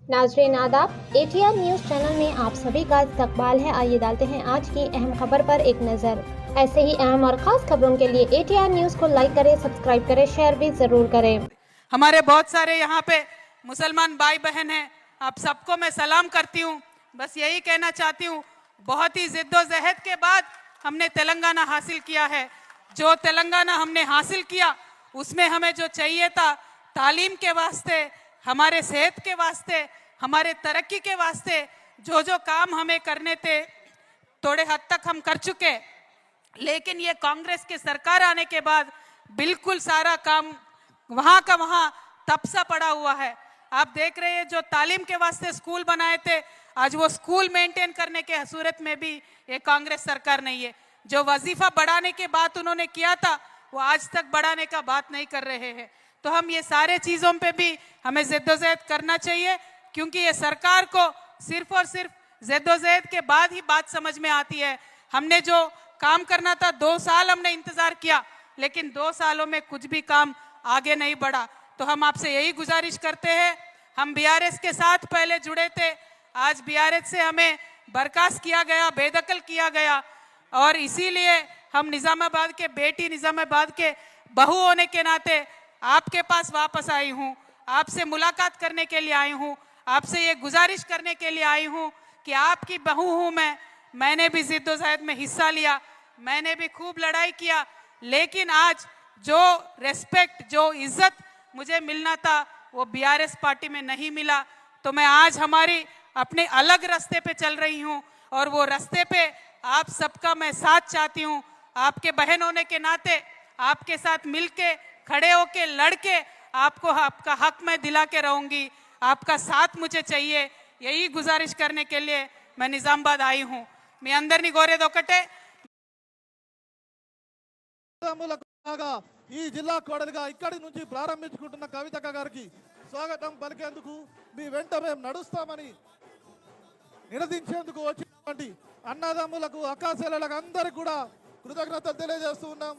नाजरीन आदाब, ATR news channel में आप सभी का इस्तकबाल है। आइए डालते हैं आज की अहम खबर पर एक नज़र। ऐसे ही अहम और ख़ास खबरों के लिए ATR न्यूज़ को लाइक करें, सब्सक्राइब करें, शेयर भी ज़रूर करें। हमारे बहुत सारे यहाँ पे मुसलमान भाई बहन हैं, आप सबको मैं सलाम करती हूँ। बस यही कहना चाहती हूँ, बहुत ही जिद्दोजहद के बाद हमने तेलंगाना हासिल किया है। जो तेलंगाना हमने हासिल किया उसमें हमें जो चाहिए था, तालीम के वास्ते, हमारे सेहत के वास्ते, हमारे तरक्की के वास्ते जो जो काम हमें करने थे थोड़े हद तक हम कर चुके। लेकिन ये कांग्रेस की सरकार आने के बाद बिल्कुल सारा काम वहां का वहां तपसा पड़ा हुआ है। आप देख रहे हैं, जो तालीम के वास्ते स्कूल बनाए थे, आज वो स्कूल मेंटेन करने के सूरत में भी ये कांग्रेस सरकार नहीं है। जो वजीफा बढ़ाने की बात उन्होंने किया था, वो आज तक बढ़ाने का बात नहीं कर रहे हैं। तो हम ये सारे चीजों पे भी हमें जद्दोजहद करना चाहिए, क्योंकि ये सरकार को सिर्फ और सिर्फ जद्दोजहद के बाद ही बात समझ में आती है। हमने जो काम करना था, 2 साल हमने इंतजार किया, लेकिन 2 सालों में कुछ भी काम आगे नहीं बढ़ा। तो हम आपसे यही गुजारिश करते हैं, हम BRS के साथ पहले जुड़े थे, आज BRS से हमें बर्खास्त किया गया, बेदखल किया गया, और इसीलिए हम निजामाबाद के बेटी, निजामाबाद के बहू होने के नाते आपके पास वापस आई हूँ, आपसे मुलाकात करने के लिए आई हूँ, आपसे ये गुजारिश करने के लिए आई हूँ कि आपकी बहू हूँ मैंने भी जिद्दोजहद में हिस्सा लिया, मैंने भी खूब लड़ाई किया, लेकिन आज जो रेस्पेक्ट, जो इज्जत मुझे मिलना था वो BRS पार्टी में नहीं मिला। तो मैं आज हमारी अपने अलग रास्ते पे चल रही हूँ, और वो रास्ते पे आप सबका मैं साथ चाहती हूँ। आपके बहन होने के नाते आपके साथ मिलके, खड़े होके, लड़के आपको आपका हक मैं दिला के रहूंगी। आपका साथ मुझे चाहिए, यही गुजारिश करने के लिए मैं निजामाबाद आई हूँ। మీ అందరినీ కోరేది ఒకటే, ఈ జిల్లా కోడలిగా ఇక్కడి నుంచి ప్రారంభించుకుంటున్న కవితక్క గారికి స్వాగతం పలికేందుకు మీ వెంట మేము నడుస్తామని నినదించేందుకు వచ్చినటువంటి అన్నదమ్ములకు, అక్కాచెల్లెలకు అందరికీ కూడా కృతజ్ఞతలు తెలియజేస్తూ ఉన్నాం.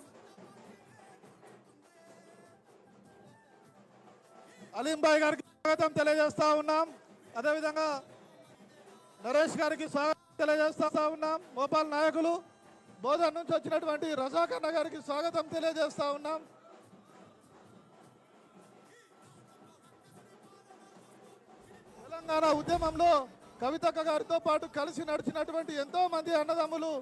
అలీంబాయ్ గారికి స్వాగతం తెలియజేస్తా ఉన్నాం. అదేవిధంగా నరేష్ గారికి స్వాగతం తెలియజేస్తా ఉన్నాం. మోపాల్ నాయకులు బోధన్ నుంచి వచ్చినటువంటి రజాకన్న గారికి స్వాగతం తెలియజేస్తా ఉన్నాం. తెలంగాణ ఉద్యమంలో కవితక్క గారితో పాటు కలిసి నడిచినటువంటి ఎంతో మంది అన్నదమ్ములు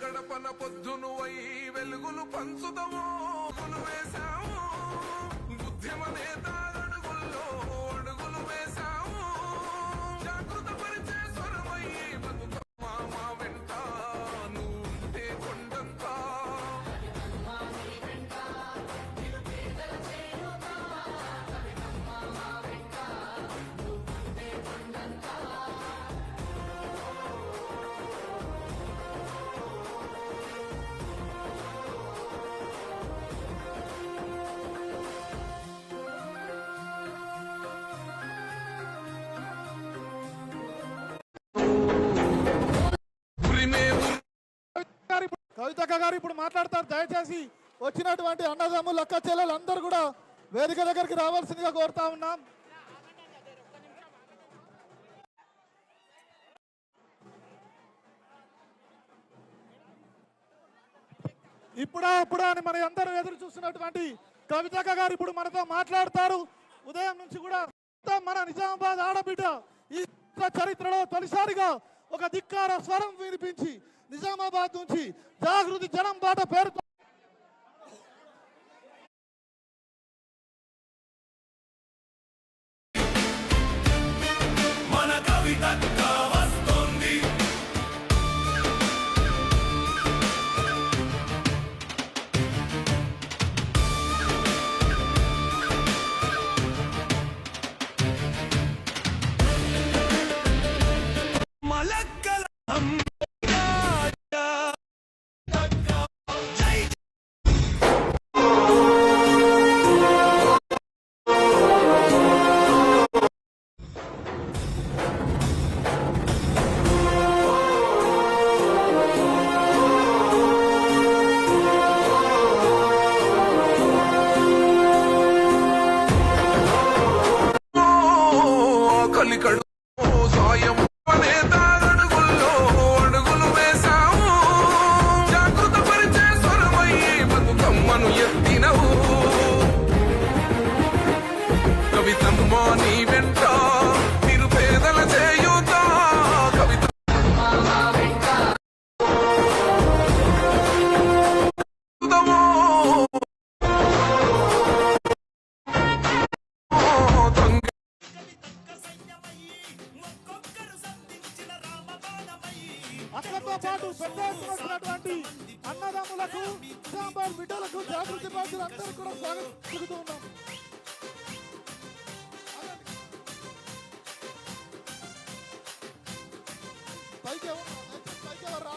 గడపన పొద్దును వై వెలుగులు పంచుదమో వేశాము, బుద్ధిమనే దారడుగుల్లో అడుగులు వేశాము, జాగృత పరిచే స్వరమై బతుకమ్మా మా వెంట నువ్వుంటే కొండంతా. కవితక్క గారు ఇప్పుడు మాట్లాడతారు. దయచేసి వచ్చినటువంటి అన్నదమ్ములు, అక్క చెల్లెలు అందరూ కూడా వేదిక దగ్గరికి రావాల్సిందిగా కోరుతా ఉన్నాం. ఇప్పుడా అని మన అందరూ ఎదురు చూస్తున్నటువంటి కవితక్క గారు ఇప్పుడు మనతో మాట్లాడతారు. ఉదయం నుంచి కూడా మన నిజామాబాద్ ఆడబిడ్డ ఈ చరిత్రలో తొలిసారిగా ఒక ధిక్కార స్వరం వినిపించి నిజామాబాద్ నుంచి జాగృతి జనం బాట పేరుతో మన కవితక్క వస్తుంది. మలక్కల జై అభివృద్ధి బాధ్యులందరూ కూడా స్వాగతం పలుకుతూ ఉన్నాం. పైకి ఎవరు రా.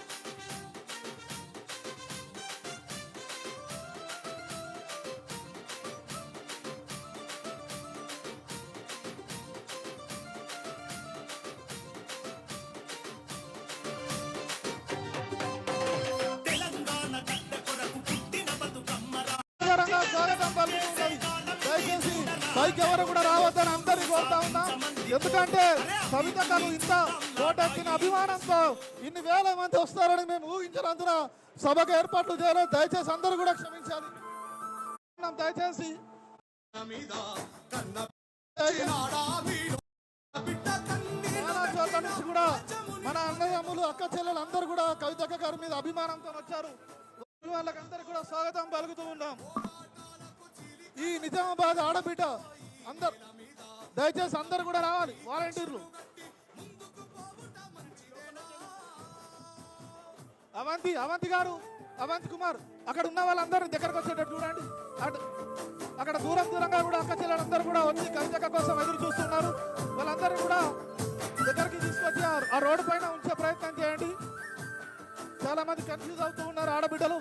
స్వాగతం పలుకుతున్నది. దయచేసి పైకి ఎవరు కూడా రావద్దని అందరినీ కోరుతా ఉన్నా. ఎందుకంటే కవితకు ఇంత కోటెక్కిన అభిమానంతో ఇన్ని వేల మంది వస్తారని మేము ఊహించినందున సభకు ఏర్పాట్లు చేయలేదు. దయచేసి అందరూ కూడా క్షమించాలి. దయచేసి చాలా చోట్ల నుంచి కూడా మన అన్నదమ్ములు అక్క చెల్లెలు అందరూ కూడా కవితక్క గారి మీద అభిమానంతో వచ్చారు. వాళ్ళకందరికీ కూడా స్వాగతం పలుకుతూ ఉన్నాం. ఈ నిజామాబాద్ ఆడబిడ్డ అందరు దయచేసి అందరు కూడా రావాలి. వాలంటీర్లు అవంతి గారు, అవంతి కుమార్ అక్కడ ఉన్న వాళ్ళందరినీ దగ్గరకు వచ్చేటట్టు చూడండి. అక్కడ దూరంగా కూడా అక్క చెల్లెలందరూ కూడా వచ్చి కవితక్క కోసం ఎదురు చూస్తున్నారు. వాళ్ళందరినీ కూడా దగ్గరికి తీసుకొచ్చి ఆ రోడ్డు పైన ఉంచే ప్రయత్నం చేయండి. చాలా మంది కన్ఫ్యూజ్ అవుతూ ఉన్నారు ఆడబిడ్డలు.